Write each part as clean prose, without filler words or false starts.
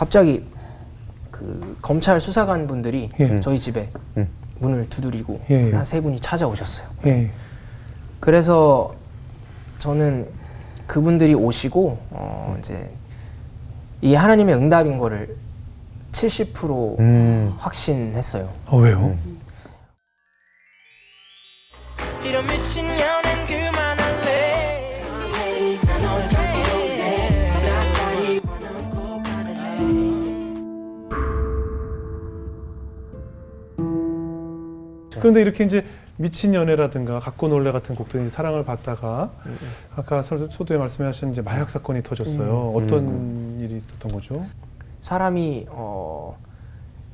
갑자기 그 검찰 수사관 분들이 예. 저희 집에 문을 두드리고 예. 한 세 분이 찾아오셨어요. 예. 그래서 저는 그분들이 오시고 이제 이게 하나님의 응답인 거를 70% 확신했어요. 왜요? 이런 미친 연애는 그만할래. 널 갈게. 나까지 원하고 가는데. 그런데 이렇게 이제 미친 연애라든가 갖고 놀래 같은 곡들이 이제 사랑을 받다가 아까 소두에 말씀하신 이제 마약 사건이 터졌어요. 어떤 일이 있었던 거죠? 사람이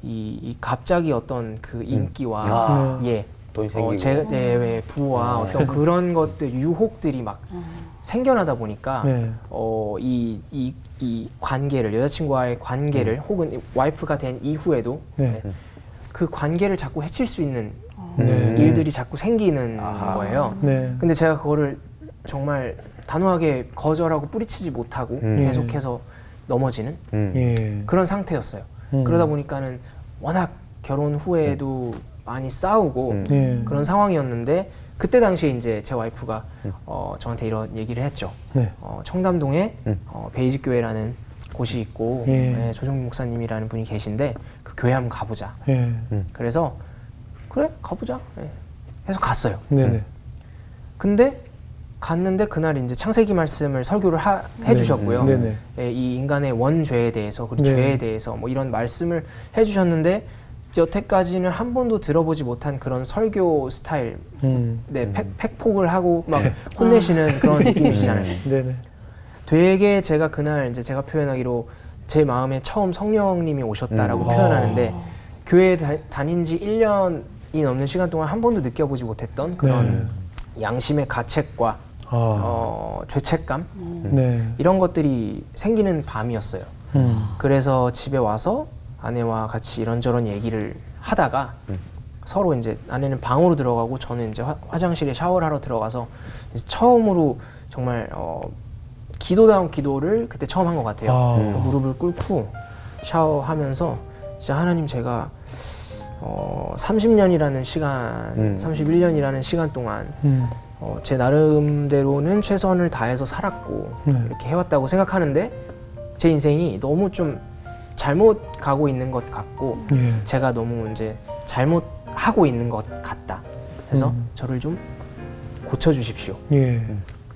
이 갑자기 어떤 그 인기와 예, 돈 생기고 제 부와 어떤 그런 것들 유혹들이 막 생겨나다 보니까 네. 이 관계를 여자친구와의 관계를 혹은 와이프가 된 이후에도 네. 그 관계를 자꾸 해칠 수 있는 네. 일들이 자꾸 생기는 거예요. 네. 근데 제가 그거를 정말 단호하게 거절하고 뿌리치지 못하고 계속해서 넘어지는 예. 그런 상태였어요. 그러다 보니까는 워낙 결혼 후에도 많이 싸우고 예. 그런 상황이었는데 그때 당시에 이제 제 와이프가 저한테 이런 얘기를 했죠. 네. 청담동에 베이직 교회라는 곳이 있고 예. 조정민 목사님이라는 분이 계신데 그 교회 한번 가보자. 예. 그래서 그래 가보자. 해서 갔어요. 네네. 근데 갔는데 그날 이제 창세기 말씀을 설교를 해주셨고요. 네네. 이 인간의 원죄에 대해서 그리고 네. 죄에 대해서 뭐 이런 말씀을 해주셨는데 여태까지는 한 번도 들어보지 못한 그런 설교 스타일, 팩폭을 하고 막 혼내시는 그런 느낌이시잖아요. 네네. 되게 제가 그날 이제 제가 표현하기로 제 마음에 처음 성령님이 오셨다라고 표현하는데 교회에 다닌 지 1년이 넘는 시간 동안 한 번도 느껴보지 못했던 그런 양심의 가책과 죄책감 네. 이런 것들이 생기는 밤이었어요. 그래서 집에 와서 아내와 같이 이런저런 얘기를 하다가 서로 이제 아내는 방으로 들어가고 저는 이제 화장실에 샤워를 하러 들어가서 이제 처음으로 정말 기도다운 기도를 그때 처음 한 것 같아요. 무릎을 꿇고 샤워하면서 진짜 하나님 제가 30년이라는 시간, 31년이라는 시간 동안 제 나름대로는 최선을 다해서 살았고 이렇게 해왔다고 생각하는데 제 인생이 너무 좀 잘못 가고 있는 것 같고 제가 너무 이제 잘못하고 있는 것 같다. 그래서 저를 좀 고쳐주십시오.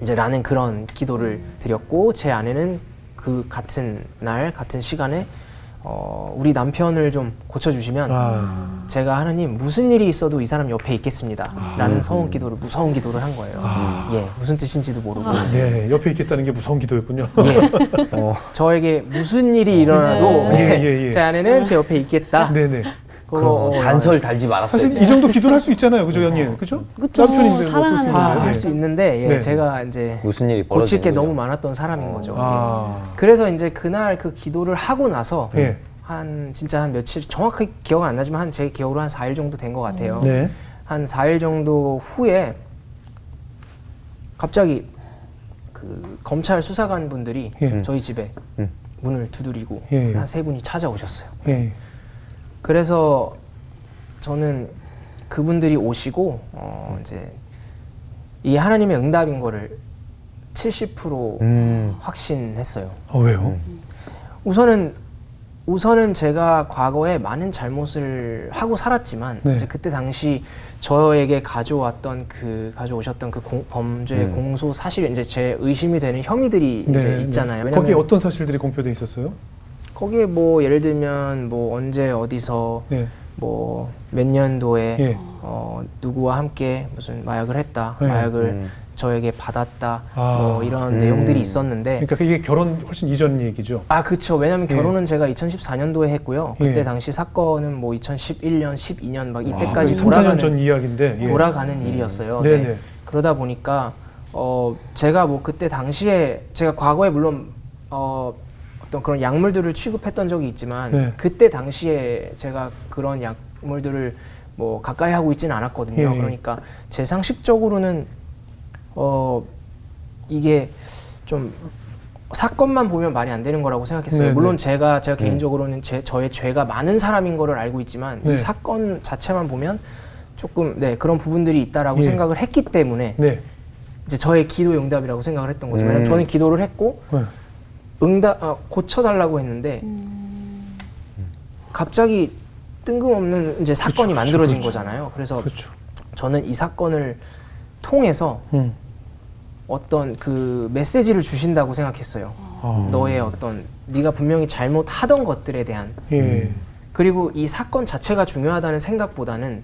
이제 라는 그런 기도를 드렸고 제 아내는 그 같은 날 같은 시간에 우리 남편을 좀 고쳐주시면 제가 하나님 무슨 일이 있어도 이 사람 옆에 있겠습니다 라는 무서운 기도를 한 거예요. 예, 무슨 뜻인지도 모르고 네. 옆에 있겠다는 게 무서운 기도였군요. 예. 저에게 무슨 일이 일어나도 제 아내는 제 옆에 있겠다. 네네. 단설 달지 말았어요. 사실 이 정도 기도를 할 수 있잖아요, 그죠, 형님? 그죠? 남편인데 사랑하는 할 수 있는데 네. 제가 이제 무슨 일이 고칠 게 벌어지는 너무 거죠. 많았던 사람인 거죠. 예. 아. 그래서 이제 그날 그 기도를 하고 나서 예. 진짜 한 며칠 정확하게 기억은 안 나지만 제 기억으로 한 4일 정도 된 것 같아요. 네. 한 4일 정도 후에 갑자기 그 검찰 수사관 분들이 저희 집에 문을 두드리고 한 세 분이 찾아오셨어요. 예. 그래서 저는 그분들이 오시고 이제 이 하나님의 응답인 거를 70% 확신했어요. 왜요? 우선은 제가 과거에 많은 잘못을 하고 살았지만 네. 이제 그때 당시 저에게 가져오셨던 그 범죄 공소 사실 이제 제 의심이 되는 혐의들이 이제 있잖아요. 거기에 어떤 사실들이 공표돼 있었어요? 거기에 뭐 예를 들면 뭐 언제 어디서 뭐 몇 년도에 누구와 함께 무슨 마약을 했다, 마약을 저에게 받았다, 뭐 이런 내용들이 있었는데. 그러니까 이게 결혼 훨씬 이전 얘기죠. 그쵸. 왜냐면 결혼은 제가 2014년도에 했고요. 그때 당시 사건은 뭐 2011년, 12년 막 이때까지 3, 4년 전 이야기인데 돌아가는 일이었어요. 네네. 그러다 보니까 제가 뭐 그때 당시에 제가 과거에 물론 어떤 그런 약물들을 취급했던 적이 있지만 그때 당시에 제가 그런 약물들을 뭐 가까이 하고 있지는 않았거든요. 그러니까 제 상식적으로는 이게 좀 사건만 보면 말이 안 되는 거라고 생각했어요. 네네. 물론 제가 개인적으로는 저의 죄가 많은 사람인 거를 알고 있지만 네. 이 사건 자체만 보면 조금 그런 부분들이 있다라고 예. 생각을 했기 때문에 네. 이제 저의 기도 응답이라고 생각을 했던 거죠. 왜냐면 저는 기도를 했고 네. 고쳐달라고 했는데 갑자기 뜬금없는 이제 사건이 그쵸, 만들어진 그쵸. 거잖아요. 그래서 그렇죠. 저는 이 사건을 통해서 어떤 그 메시지를 주신다고 생각했어요. 너의 어떤 네가 분명히 잘못하던 것들에 대한 예. 그리고 이 사건 자체가 중요하다는 생각보다는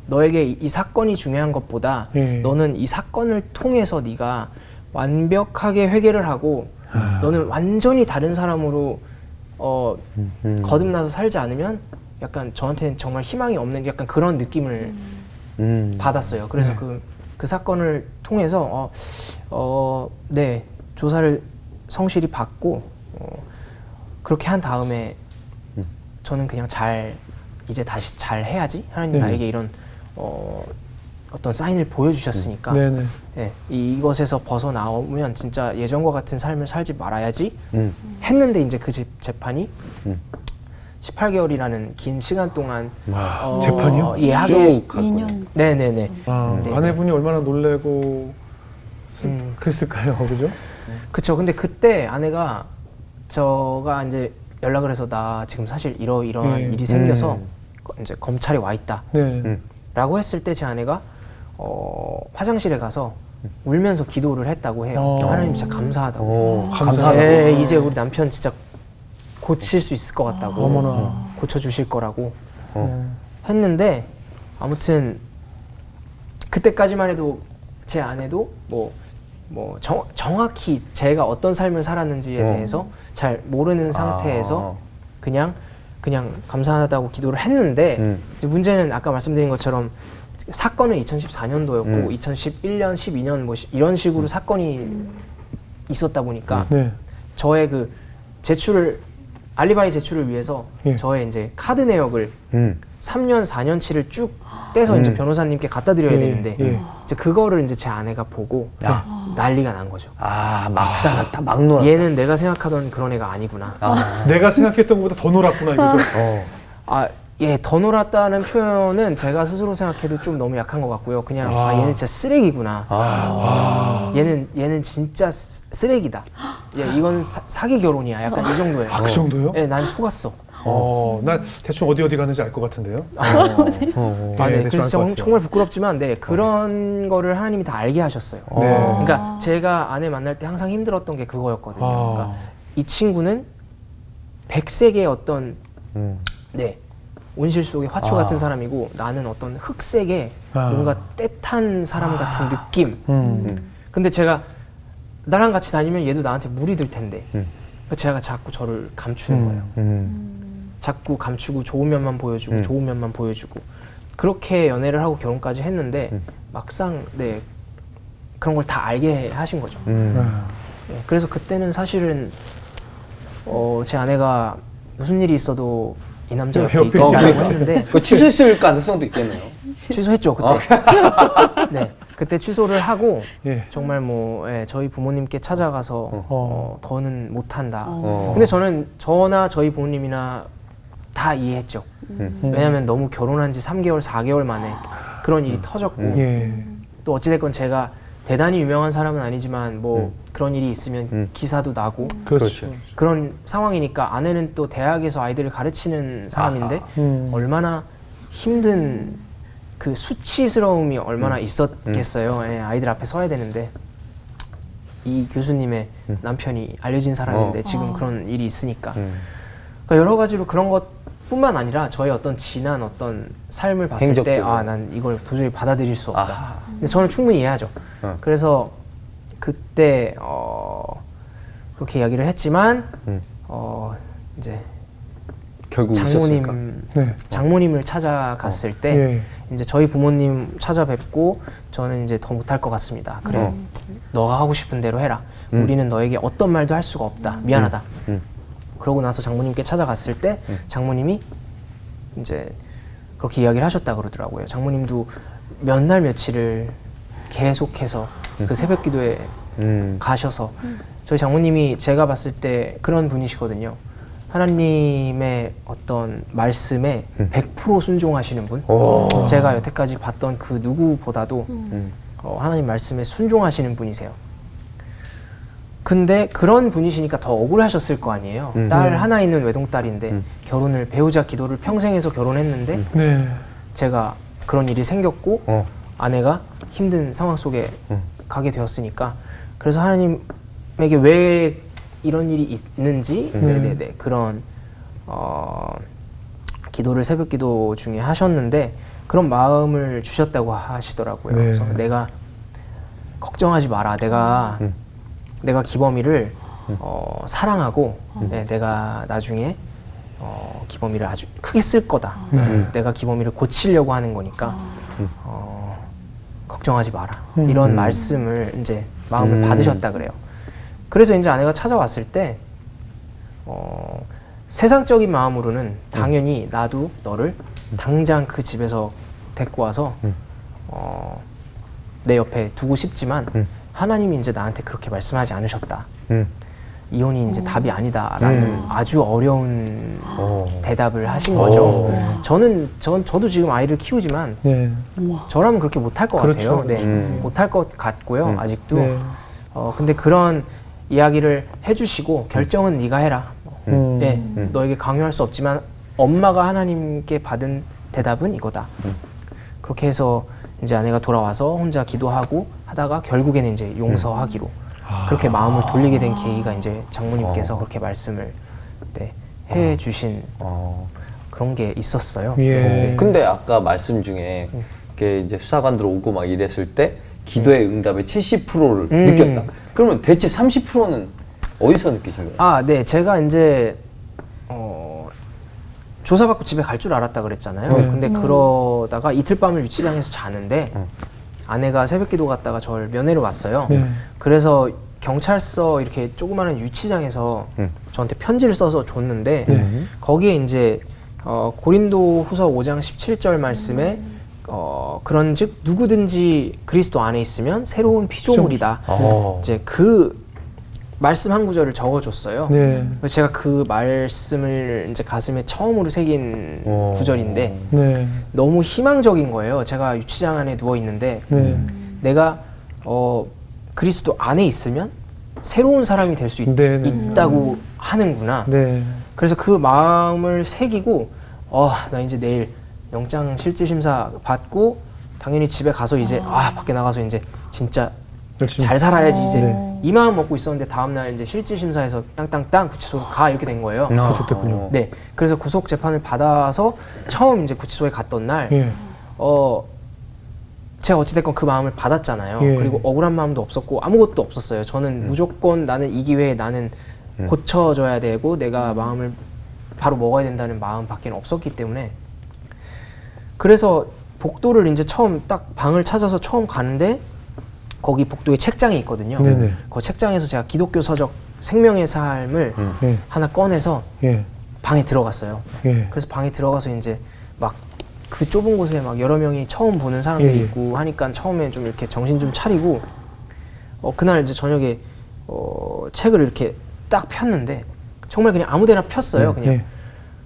너에게 이 사건이 중요한 것보다 예. 너는 이 사건을 통해서 네가 완벽하게 회개를 하고 너는 완전히 다른 사람으로 거듭나서 살지 않으면 약간 저한테는 정말 희망이 없는 약간 그런 느낌을 받았어요. 그래서 네. 그 사건을 통해서 조사를 성실히 받고 그렇게 한 다음에 저는 그냥 이제 다시 잘 해야지. 하나님 네. 나에게 이런 어떤 사인을 보여주셨으니까 네네. 이것에서 벗어나오면 진짜 예전과 같은 삶을 살지 말아야지 했는데 이제 그 재판이 18개월이라는 긴 시간 동안 재판이요? 예하게 2년. 네네네. 네. 아내분이 얼마나 놀래고 그랬을까요, 그죠? 그쵸. 근데 그때 아내가 저가 이제 연락을 해서 나 지금 사실 이러이러한 일이 생겨서 이제 검찰에 와 있다. 네. 라고 했을 때 제 아내가 화장실에 가서 울면서 기도를 했다고 해요. 하나님 진짜 감사하다고. 감사하다고. 네, 이제 우리 남편 진짜 고칠 수 있을 것 같다고. 어머나. 고쳐주실 거라고 했는데 아무튼 그때까지만 해도 제 아내도 정확히 제가 어떤 삶을 살았는지에 대해서 잘 모르는 상태에서 그냥 감사하다고 기도를 했는데 이제 문제는 아까 말씀드린 것처럼 사건은 2014년도였고 2011년, 12년 뭐 이런 식으로 사건이 있었다 보니까 네. 저의 그 알리바이 제출을 위해서 예. 저의 이제 카드 내역을 3년, 4년치를 쭉 떼서 이제 변호사님께 갖다 드려야 되는데 이제 그거를 이제 제 아내가 보고 난리가 난 거죠. 막상 막 놀아. 얘는 내가 생각하던 그런 애가 아니구나. 내가 생각했던 것보다 더 놀았구나 이거죠. 더 놀았다는 표현은 제가 스스로 생각해도 좀 너무 약한 것 같고요. 그냥 얘는 진짜 쓰레기구나. 얘는 진짜 쓰레기다. 이건 사기 결혼이야. 약간 이 정도예요. 그 정도요? 네, 난 속았어. 난 대충 어디 가는지 알 것 같은데요. 네, 대충 그래서 알것 같아요. 정말 부끄럽지만 그런 거를 하나님이 다 알게 하셨어요. 네. 그러니까 제가 아내 만날 때 항상 힘들었던 게 그거였거든요. 그러니까 이 친구는 백색의 어떤 온실 속의 화초 같은 사람이고 나는 어떤 흑색의 뭔가 떼탄 사람 같은 느낌. 근데 제가 나랑 같이 다니면 얘도 나한테 물이 들 텐데 그래서 제가 자꾸 저를 감추는 거예요. 자꾸 감추고 좋은 면만 보여주고 좋은 면만 보여주고 그렇게 연애를 하고 결혼까지 했는데 막상 그런 걸 다 알게 하신 거죠. 그래서 그때는 사실은 제 아내가 무슨 일이 있어도 이 남자가 옆에 있다고 했는데 그 취소했을 가능성도 있겠네요. 취소했죠 그때. 네, 그때 취소를 하고 예. 정말 저희 부모님께 찾아가서 더는 못한다. 근데 저는 저나 저희 부모님이나 다 이해했죠. 왜냐하면 너무 결혼한 지 3개월, 4개월 만에 그런 일이 터졌고 또 어찌됐건 제가 대단히 유명한 사람은 아니지만 그런 일이 있으면 기사도 나고 그렇죠. 그런 상황이니까 아내는 또 대학에서 아이들을 가르치는 사람인데 얼마나 힘든 그 수치스러움이 얼마나 있었겠어요. 아이들 앞에 서야 되는데 이 교수님의 남편이 알려진 사람인데 지금 그런 일이 있으니까 그러니까 여러 가지로 그런 것뿐만 아니라 저의 어떤 지난 어떤 삶을 봤을 때 난 이걸 도저히 받아들일 수 없다. 근데 저는 충분히 이해하죠. 그래서 그때 그렇게 이야기를 했지만 이제 결국 장모님을 찾아갔을 때 이제 저희 부모님 찾아뵙고 저는 이제 더 못할 것 같습니다. 그래, 너가 하고 싶은 대로 해라. 우리는 너에게 어떤 말도 할 수가 없다. 미안하다. 그러고 나서 장모님께 찾아갔을 때 장모님이 이제 그렇게 이야기를 하셨다 그러더라고요. 장모님도 몇 날 며칠을 계속해서 그 새벽 기도에 가셔서 저희 장모님이 제가 봤을 때 그런 분이시거든요. 하나님의 어떤 말씀에 100% 순종하시는 분. 제가 여태까지 봤던 그 누구보다도 하나님 말씀에 순종하시는 분이세요. 근데 그런 분이시니까 더 억울하셨을 거 아니에요. 딸 하나 있는 외동딸인데 결혼을 배우자 기도를 평생 해서 결혼했는데 네. 제가 그런 일이 생겼고 아내가 힘든 상황 속에 가게 되었으니까 그래서 하나님에게 왜 이런 일이 있는지 네네네 그런 기도를 새벽 기도 중에 하셨는데 그런 마음을 주셨다고 하시더라고요. 네. 그래서 내가 걱정하지 마라. 내가 기범이를 사랑하고 내가 나중에 기범이를 아주 크게 쓸 거다. 내가 기범이를 고치려고 하는 거니까 걱정하지 마라. 이런 말씀을 이제 마음을 받으셨다 그래요. 그래서 이제 아내가 찾아왔을 때 세상적인 마음으로는 당연히 나도 너를 당장 그 집에서 데리고 와서 내 옆에 두고 싶지만 하나님이 이제 나한테 그렇게 말씀하지 않으셨다. 이혼이 이제 답이 아니다라는 아주 어려운 대답을 하신 거죠. 저도 지금 아이를 키우지만 네. 저라면 그렇게 못할 것 그렇죠, 같아요. 그렇죠. 네, 못할 것 같고요. 아직도. 네. 근데 그런 이야기를 해주시고 결정은 네가 해라. 네, 너에게 강요할 수 없지만 엄마가 하나님께 받은 대답은 이거다. 그렇게 해서 이제 아내가 돌아와서 혼자 기도하고 하다가 결국에는 이제 용서하기로 그렇게 마음을 돌리게 된 계기가 이제 장모님께서 그렇게 말씀을 해주신 그런 게 있었어요. 예. 네. 근데 아까 말씀 중에 이렇게 이제 수사관들 오고 막 이랬을 때 기도의 응답의 70%를 느꼈다. 그러면 대체 30%는 어디서 느끼신 거예요? 아, 네, 제가 이제 조사받고 집에 갈 줄 알았다 그랬잖아요. 근데 그러다가 이틀 밤을 유치장에서 자는데 아내가 새벽기도 갔다가 저를 면회로 왔어요. 그래서 경찰서 이렇게 조그마한 유치장에서 저한테 편지를 써서 줬는데 거기에 이제 고린도후서 5장 17절 말씀에 그런즉 누구든지 그리스도 안에 있으면 새로운 피조물이다. 이제 그 말씀 한 구절을 적어줬어요. 네. 그래서 제가 그 말씀을 이제 가슴에 처음으로 새긴 구절인데 네. 너무 희망적인 거예요. 제가 유치장 안에 누워 있는데 내가 그리스도 안에 있으면 새로운 사람이 될 수 있다고 하는구나. 네. 그래서 그 마음을 새기고 나 이제 내일 영장 실질 심사 받고 당연히 집에 가서 이제 밖에 나가서 이제 진짜 열심히. 잘 살아야지 이제 네. 이 마음 먹고 있었는데 다음날 이제 실질 심사에서 땅땅땅 구치소로 가 이렇게 된 거예요. 구속됐군요. 네, 그래서 구속 재판을 받아서 처음 이제 구치소에 갔던 날, 예. 제가 어찌됐건 그 마음을 받았잖아요. 예. 그리고 억울한 마음도 없었고 아무것도 없었어요. 저는 무조건 나는 이 기회에 나는 고쳐줘야 되고 내가 마음을 바로 먹어야 된다는 마음밖에 없었기 때문에 그래서 복도를 이제 처음 딱 방을 찾아서 처음 가는데 거기 복도에 책장이 있거든요. 네네. 그 책장에서 제가 기독교 서적 생명의 삶을 예. 하나 꺼내서 예. 방에 들어갔어요. 예. 그래서 방에 들어가서 이제 막 그 좁은 곳에 막 여러 명이 처음 보는 사람들이 예. 있고 하니까 처음에 좀 이렇게 정신 좀 차리고 그날 이제 저녁에 책을 이렇게 딱 폈는데 정말 그냥 아무데나 폈어요. 그냥. 예.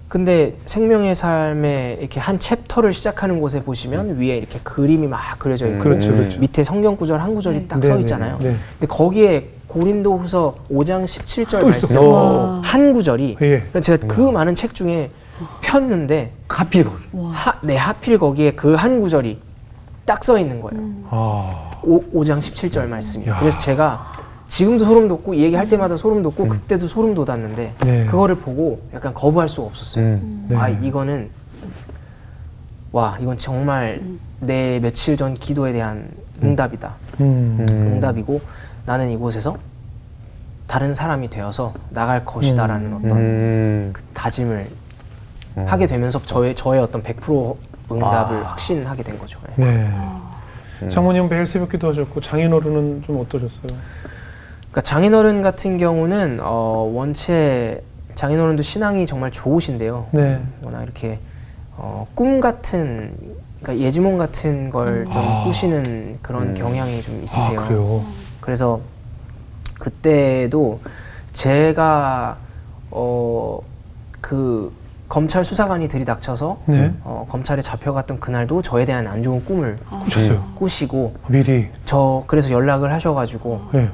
근데 생명의 삶의 이렇게 한 챕터를 시작하는 곳에 보시면 위에 이렇게 그림이 막 그려져 있고 그렇죠, 그렇죠. 밑에 성경 구절 한 구절이 딱 네, 써 네, 있잖아요. 네. 근데 거기에 고린도후서 5장 17절 또 말씀 있었어. 한 구절이 예. 그러니까 제가 그 많은 책 중에 폈는데 하필 거기. 하필 거기에 그 한 구절이 딱 써 있는 거예요. 5장 17절 말씀이. 야. 그래서 제가 지금도 소름 돋고 이 얘기할 때마다 소름 돋고 그때도 소름 돋았는데 네. 그거를 보고 약간 거부할 수가 없었어요. 네. 이건 정말 내 며칠 전 기도에 대한 응답이다. 응답이고 나는 이곳에서 다른 사람이 되어서 나갈 것이다라는 어떤 그 다짐을 하게 되면서 저의 어떤 100% 응답을 확신하게 된 거죠. 네. 장모님 매일 새벽기도 하셨고 장인어른은 좀 어떠셨어요? 그러니까 장인어른 같은 경우는 원체 장인어른도 신앙이 정말 좋으신데요. 네. 워낙 이렇게 꿈 같은 그러니까 예지몽 같은 걸 좀 꾸시는 그런 경향이 좀 있으세요. 그래요. 그래서 그때도 제가 그 검찰 수사관이 들이닥쳐서 네. 검찰에 잡혀갔던 그날도 저에 대한 안 좋은 꿈을 꾸셨어요. 꾸시고 미리. 그래서 연락을 하셔가지고 예.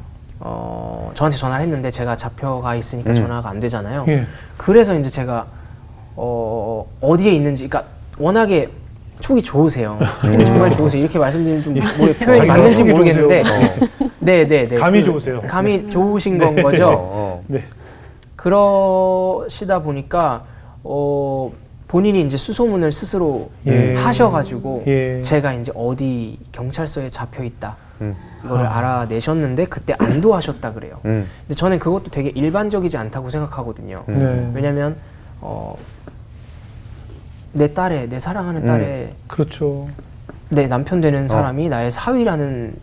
저한테 전화를 했는데 제가 잡혀가 있으니까 전화가 안 되잖아요. 예. 그래서 이제 제가 어디에 있는지, 그러니까 워낙에 촉이 좋으세요. 촉이 정말 좋으세요. 이렇게 말씀드리면 좀 표현이 자기가 맞는지 촉이 모르겠는데, 네. 감이 좋으세요. 감이 좋으신 건 거죠. 네. 그러시다 보니까 본인이 이제 수소문을 스스로 예. 하셔가지고 예. 제가 이제 어디 경찰서에 잡혀 있다. 이거를 알아내셨는데 그때 안도하셨다 그래요. 근데 저는 그것도 되게 일반적이지 않다고 생각하거든요. 네. 왜냐면 내 사랑하는 딸의 그렇죠. 내 남편 되는 사람이 나의 사위라는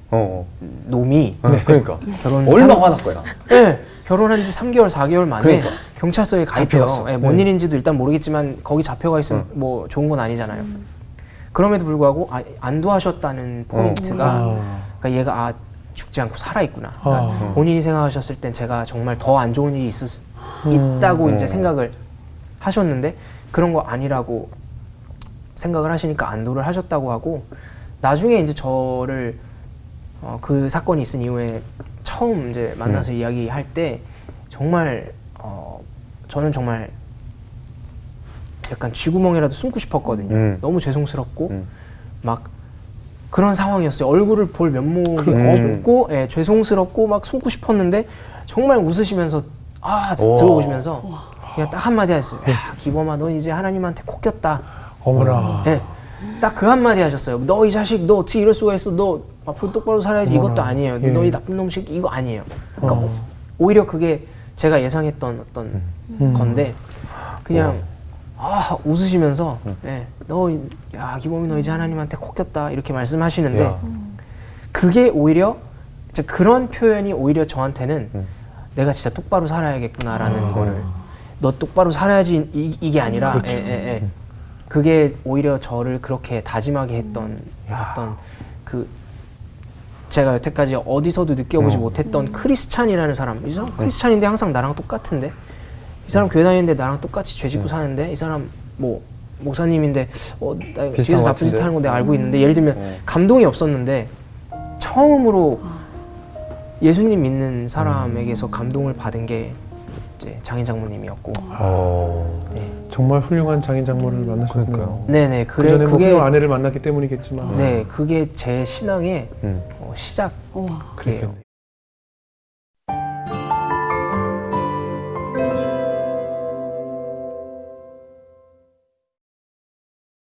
놈이 그러니까 결혼 얼마나 화날 거야. 네, 결혼한 지 3개월, 4개월 만에 그러니까. 경찰서에 가입해요. 잡혀갔어. 네, 뭔 일인지도 일단 모르겠지만 거기 잡혀가 있으면 뭐 좋은 건 아니잖아요. 그럼에도 불구하고 안도하셨다는 포인트가 그러니까 얘가 죽지 않고 살아있구나. 그러니까 본인이 생각하셨을 땐 제가 정말 더 안 좋은 일이 있다고 이제 생각을 하셨는데 그런 거 아니라고 생각을 하시니까 안도를 하셨다고 하고 나중에 이제 저를 그 사건이 있은 이후에 처음 이제 만나서 이야기할 때 정말 저는 정말 약간 쥐구멍이라도 숨고 싶었거든요. 너무 죄송스럽고 막 그런 상황이었어요. 얼굴을 볼 면목이 없고 죄송스럽고 막 숨고 싶었는데 정말 웃으시면서 들어오시면서 그냥 딱 한마디 하셨어요. 야, 기범아, 너 이제 하나님한테 코 꼈다. 어머나. 네, 딱 그 한마디 하셨어요. 너 이 자식, 너 어떻게 이럴 수가 있어? 너 앞으로 똑바로 살아야지. 어머나. 이것도 아니에요. 예. 너 이 나쁜 놈 새끼 이거 아니에요. 그러니까 오히려 그게 제가 예상했던 어떤 건데 그냥 웃으시면서 야 기범이 너 이제 하나님한테 코 꼈다 이렇게 말씀하시는데 야. 그게 오히려 그런 표현이 오히려 저한테는 내가 진짜 똑바로 살아야겠구나라는 거를 너 똑바로 살아야지 이게 아니라 그게 오히려 저를 그렇게 다짐하게 했던 어떤 그 제가 여태까지 어디서도 느껴보지 못했던 크리스찬이라는 사람. 이 사람 크리스찬인데 항상 나랑 똑같은데 이 사람 교회 다니는데 나랑 똑같이 죄 짓고 사는데 이 사람 뭐 목사님인데 나 뒤에서 나쁜 짓 하는 거 내가 알고 있는데 예를 들면 감동이 없었는데 처음으로 예수님 믿는 사람에게서 감동을 받은 게 이제 장인 장모님이었고 네. 정말 훌륭한 장인 장모를 만나셨네요. 네네 그 전에 뭐 그게 훌륭한 아내를 만났기 때문이겠지만. 네 그게 제 신앙의 시작 그렇겠네요.